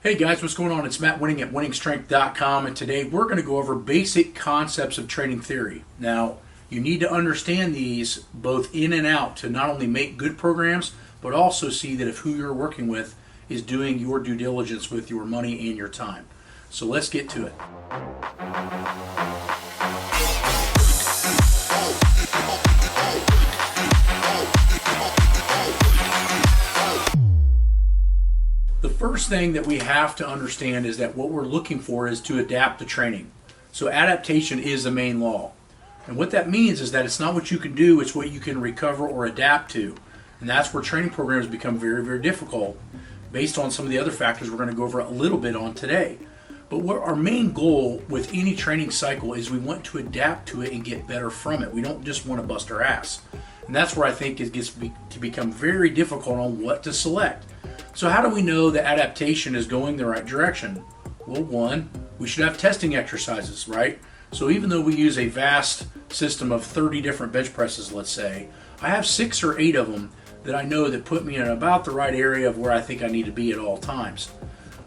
Hey guys, what's going on? It's Matt Wenning at WenningStrength.com, and today we're going to go over basic concepts of training theory. Now, you need to understand these both in and out to not only make good programs, but also see that if who you're working with is doing your due diligence with your money and your time. So let's get to it. The first thing that we have to understand is that what we're looking for is to adapt the training. So adaptation is the main law. And what that means is that it's not what you can do, it's what you can recover or adapt to. And that's where training programs become very, very difficult based on some of the other factors we're going to go over a little bit on today. But what our main goal with any training cycle is we want to adapt to it and get better from it. We don't just want to bust our ass. And that's where I think it gets to become very difficult on what to select. So how do we know that adaptation is going the right direction? Well, one, we should have testing exercises, right? So even though we use a vast system of 30 different bench presses, let's say, I have 6 or 8 of them that I know that put me in about the right area of where I think I need to be at all times.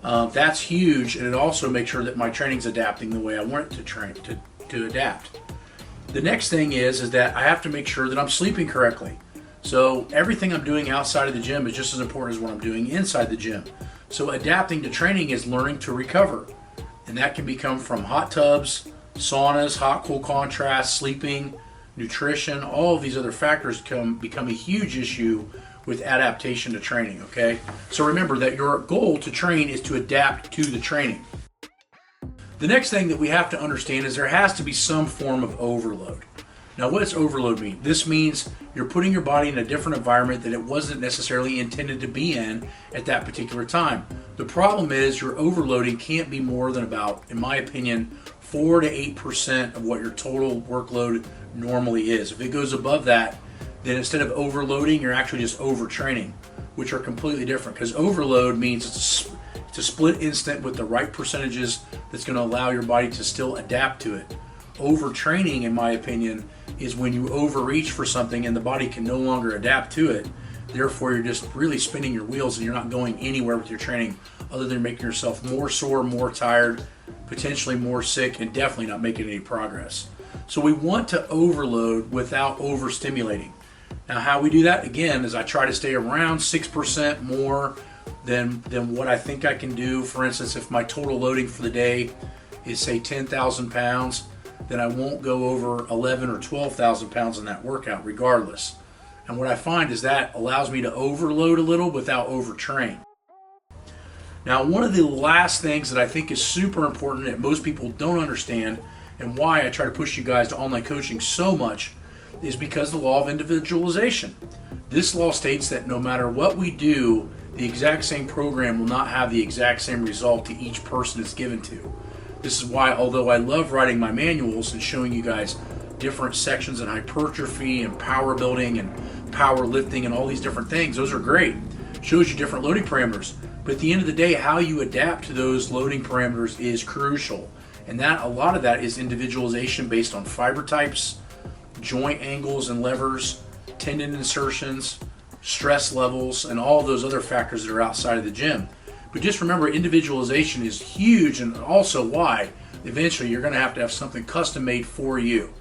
That's huge, and it also makes sure that my training's adapting the way I want it to train to adapt. The next thing is that I have to make sure that I'm sleeping correctly. So everything I'm doing outside of the gym is just as important as what I'm doing inside the gym. So adapting to training is learning to recover. And that can become from hot tubs, saunas, hot-cool contrast, sleeping, nutrition. All of these other factors become a huge issue with adaptation to training, okay? So remember that your goal to train is to adapt to the training. The next thing that we have to understand is there has to be some form of overload. Now, what does overload mean? This means you're putting your body in a different environment that it wasn't necessarily intended to be in at that particular time. The problem is your overloading can't be more than about, in my opinion, 4 to 8% of what your total workload normally is. If it goes above that, then instead of overloading, you're actually just overtraining, which are completely different, because overload means it's a split instant with the right percentages that's going to allow your body to still adapt to it. Overtraining, in my opinion, is when you overreach for something and the body can no longer adapt to it. Therefore, you're just really spinning your wheels and you're not going anywhere with your training other than making yourself more sore, more tired, potentially more sick, and definitely not making any progress. So we want to overload without overstimulating. Now, how we do that, again, is I try to stay around 6% more than what I think I can do. For instance, if my total loading for the day is, say, 10,000 pounds, then I won't go over 11 or 12,000 pounds in that workout regardless. And what I find is that allows me to overload a little without overtrain. Now, one of the last things that I think is super important that most people don't understand, and why I try to push you guys to online coaching so much, is because the law of individualization. This law states that no matter what we do, the exact same program will not have the exact same result to each person it's given to. This is why, although I love writing my manuals and showing you guys different sections in hypertrophy and power building and power lifting and all these different things, those are great. Shows you different loading parameters. But at the end of the day, how you adapt to those loading parameters is crucial. And that a lot of that is individualization based on fiber types, joint angles and levers, tendon insertions, stress levels, and all those other factors that are outside of the gym. But just remember, individualization is huge, and also why eventually you're going to have something custom made for you.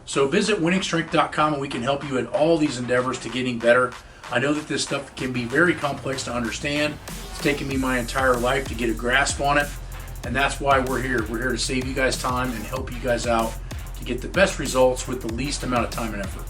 So visit WenningStrength.com and we can help you in all these endeavors to getting better. I know that this stuff can be very complex to understand. It's taken me my entire life to get a grasp on it, and that's why we're here. We're here to save you guys time and help you guys out to get the best results with the least amount of time and effort.